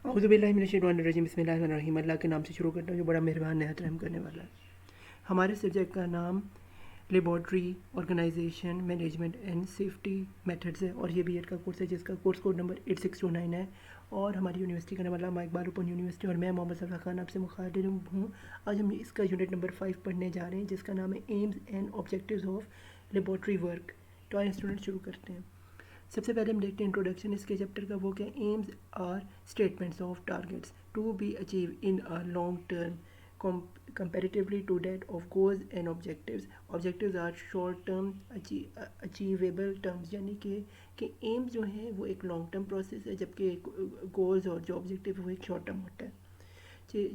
औज़ुबिल्लाहिमिनश्शैतानिर्रजीम बिस्मिल्लाहिर्रहमानिर्रहीम। अल्लाह के नाम से शुरू करता हूँ जो बड़ा मेहरबान नहायत रहम करने वाला है। हमारे सब्जेक्ट का नाम laboratory organisation management and safety methods है और ये बीएड का कोर्स है जिसका कोर्स कोड नंबर 8629 है और हमारी यूनिवर्सिटी का नाम अल्लामा इकबाल ओपन यूनिवर्सिटी और मैं मोहम्मद सफ़ा खान आपसे मुखातिब हूँ। आज हम इसका यूनिट नंबर 5 पढ़ने जा रहे हैं जिसका नाम है AIIMS and objectives of laboratory work. तो आइए स्टूडेंट शुरू करते हैं। सबसे पहले हम देखते हैं इंट्रोडक्शन इसके चैप्टर का। वो क्या, aims are statements of targets to be achieve in a long term comparatively to that of goals and objectives. Objectives are short term achievable terms, यानी कि एम जो है वो एक लॉन्ग टर्म प्रोसेस है जबकि गोल्स और जो ऑब्जेक्टिव है वो एक शॉर्ट टर्म होता है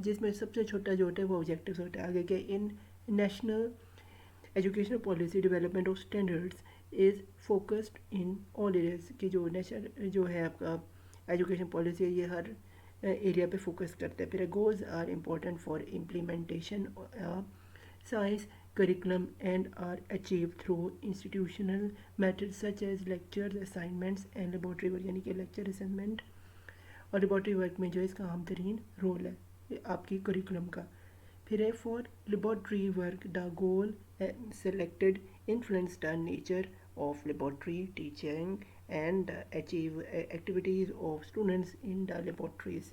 जिसमें सबसे छोटा जो होता है वो ऑब्जेक्टिव्स होता है। आगे क्या, in national educational policy development of standards is focused in all areas की जो नेशनल जो है आपका एजुकेशन पॉलिसी है ये हर एरिया पे फोकस करते हैं। फिर goals are important for implementation science curriculum and are achieve through institutional methods such as lectures assignments and laboratory work, यानी कि लेक्चर असाइनमेंट और लेबॉर्ट्री वर्क में जो है इसका अहम तरीन रोल है आपकी करिकुलम का। फिर है for laboratory work the goal selected influence the nature of laboratory teaching and achieve activities of students in the laboratories.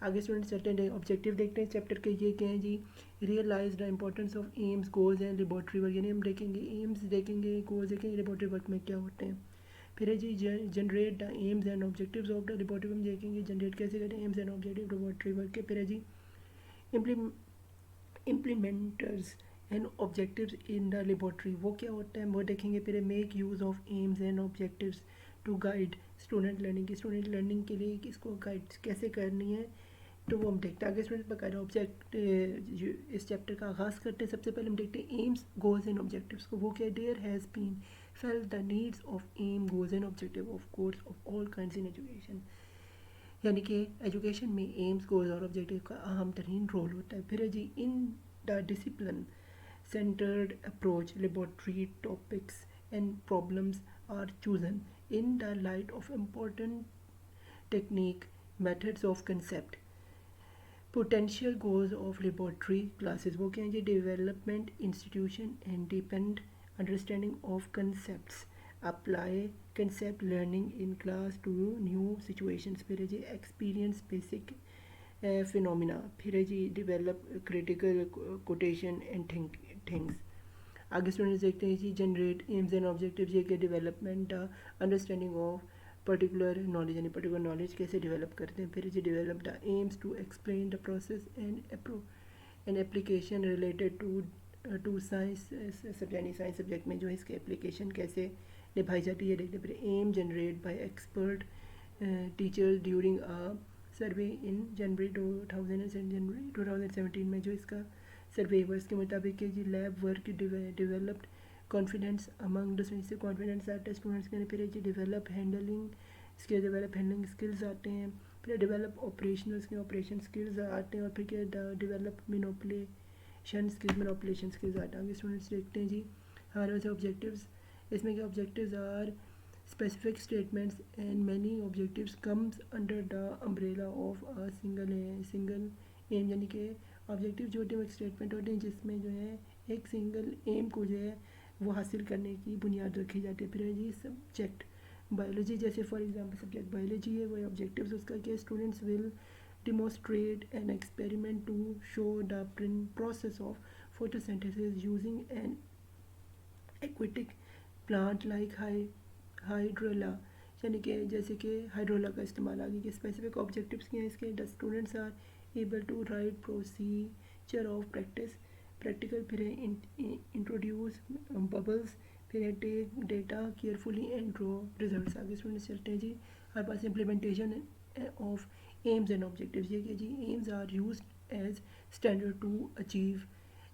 आगे स्टूडेंट चलते ऑब्जेक्टिव देखते हैं चैप्टर के। ये क्या है जी, realise the importance of aims goals and laboratory work, यानी हम देखेंगे एम्स देखेंगे गोल्स देखेंगे लेबॉर्ट्री वर्क में क्या होते हैं। फिर है जी generate the aims and objectives of the laboratory work, देखेंगे जनरेट कैसे करें aims and objective laboratory work के। फिर है जी implementers and objectives in the laboratory, वो क्या होता है वो देखेंगे। फिर make use of aims and objectives to guide student learning की स्टूडेंट लर्निंग के लिए इसको गाइड कैसे करनी है तो वो हम देखते हैं। आगे स्टूडेंट बकायदा ऑब्जेक्ट इस चैप्टर का आगाज़ करते हैं। सबसे पहले हम देखते हैं एम्स गोल्स एंड ऑब्जेक्टिव्स को। वो क्या, there has been felt the needs of aim goals and objective of course of all kinds in education, यानी कि एजुकेशन में एम्स गोल्स और ऑब्जेक्टिव का अहम तरीन रोल होता है। फिर है जी in the discipline centered approach laboratory topics and problems are chosen in the light of important technique methods of concept potential goals of laboratory classes, वो क्या है जी, development institution and deepened understanding of concepts apply concept learning in class to new situations। फिर है जी experience basic phenomena। फिर है जी develop critical quotation and things. आगे students देखते हैं जी जनरेट एम्स एंड ऑब्जेक्टिव्स, ये कि development understanding of particular knowledge, यानी पर्टिकुलर नॉलेज कैसे डेवलप करते हैं। फिर जी develop the aims to explain the process and application related to science, यानी साइंस सब्जेक्ट में जो है इसके एप्लीकेशन कैसे निभाई जाती है देखते हैं। फिर aim generate by expert teachers during a survey in January 2017 में जो इसका सर्वेवर्स के मुताबिक कि lab work developed confidence among students से कॉन्फिडेंस आता है स्टूडेंट्स के। फिर जी डेवलप हैंडलिंग स्किल्स आते हैं। फिर डेवलप ऑपरेशन स्किल्स आते हैं और फिर क्या डेवलप मिनोपलेशन स्किल्स आते हैं। आगे स्टूडेंट्स देखते हैं जी हमारे पास ऑब्जेक्टिव्स, इसमें क्या objectives are specific statements and many objectives comes under the umbrella of a single aim, यानी कि ऑब्जेक्टिव जो होते हैं वो एक स्टेटमेंट होते हैं जिसमें जो है एक सिंगल एम को जो है वो हासिल करने की बुनियाद रखी जाती है। फिर है जी सब्जेक्ट बायोलॉजी, जैसे फॉर एग्जांपल सब्जेक्ट बायोलॉजी है वो ऑब्जेक्टिव्स उसका क्या, students will demonstrate an experiment to show the process of photosynthesis using an aquatic plant like हाइड्रोला, यानी कि जैसे कि हाइड्रोला का इस्तेमाल आगे के स्पेसिफिक ऑब्जेक्टिव्स के हैं इसके। The students are able to write procedure of practical. फिर है इंट्रोड्यूस बबल्स। फिर है take data carefully and draw results. आगे स्टूडेंट्स चलते हैं जी हमारे पास implementation of aims and objectives, ये कि जी aims are use as standard to achieve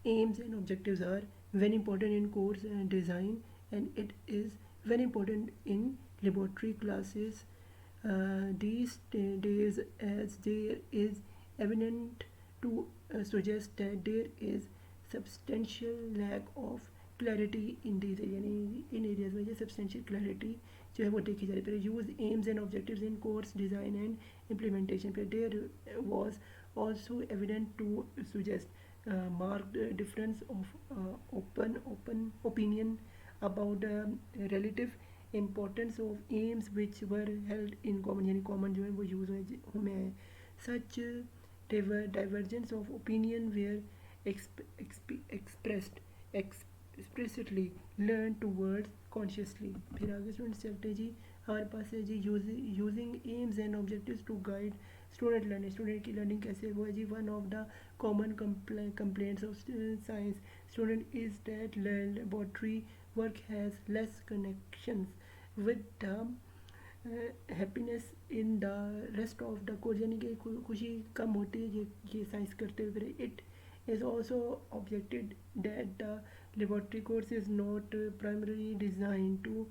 aims and objectives are very important in course design and it is very important in laboratory classes these days, as there is evident to suggest that there is substantial lack of clarity in these areas, यानी इन areas में जो substantial clarity जो है वो देखी जा रही है। फिर use aims and objectives in course design and implementation. फिर there was also evident to suggest marked difference of open opinion about the relative importance of aims which were held in common, यानी common जो है वो use में है। such divergence of opinion were expressed explicitly learned towards consciously। फिर आगे students चलते हैं जी। हमारे पास है जी using aims and objectives to guide student learning. Student की लर्निंग कैसे वो है जी। One of the common complaints of science student is that laboratory work has less connections with the happiness in the rest of the course, यानी कि खुशी कम होती है ये साइंस करते हुए। फिर it is also objected that the laboratory course is not primarily designed to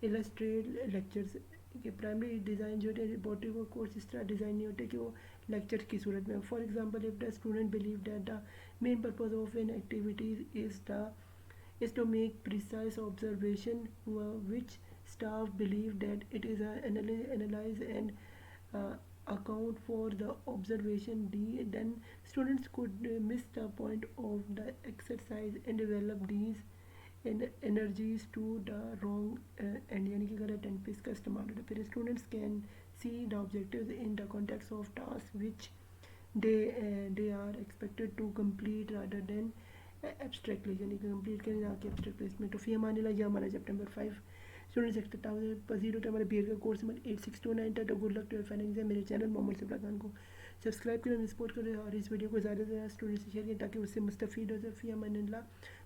illustrate lectures। कि प्राइमरी डिज़ाइन जो है लेबॉर्ट्री को कोर्स इस तरह डिज़ाइन नहीं होते कि वो लेक्चर की सूरत में। For example if the student believe that the main purpose of an activity is to make precise observation which staff believe that it is analyze and account for the observation then students could miss the point of the exercise and develop these energies to the wrong end, यानी कि गलत and पे इसका इस्तेमाल होता है। फिर students can see the objectives in the context of task which they are expected to complete rather than abstractly, यानी कि कंप्लीट करें ना कि एब्स्ट्रैक्ट प्लेसमेंट। तो फी हमारे लगे हमारा सेप्टेम्बर 5 स्टूडेंट्स एक्सपेक्ट पजीर होता है हमारे बी एड का कोर्स नंबर 8629 था। तो गुड लक टू फाइनेंस है। मेरे चैनल मोहम्मद सिफरा खान को सब्सक्राइब करें, सपोर्ट करें और इस वीडियो को ज़्यादा से ज़्यादा स्टूडेंट्स से शेयर करें ताकि उससे मुस्तफ़ीद हो जाए। फ़ी अमान अल्लाह,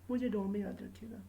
मुझे दुआ में याद रखिएगा।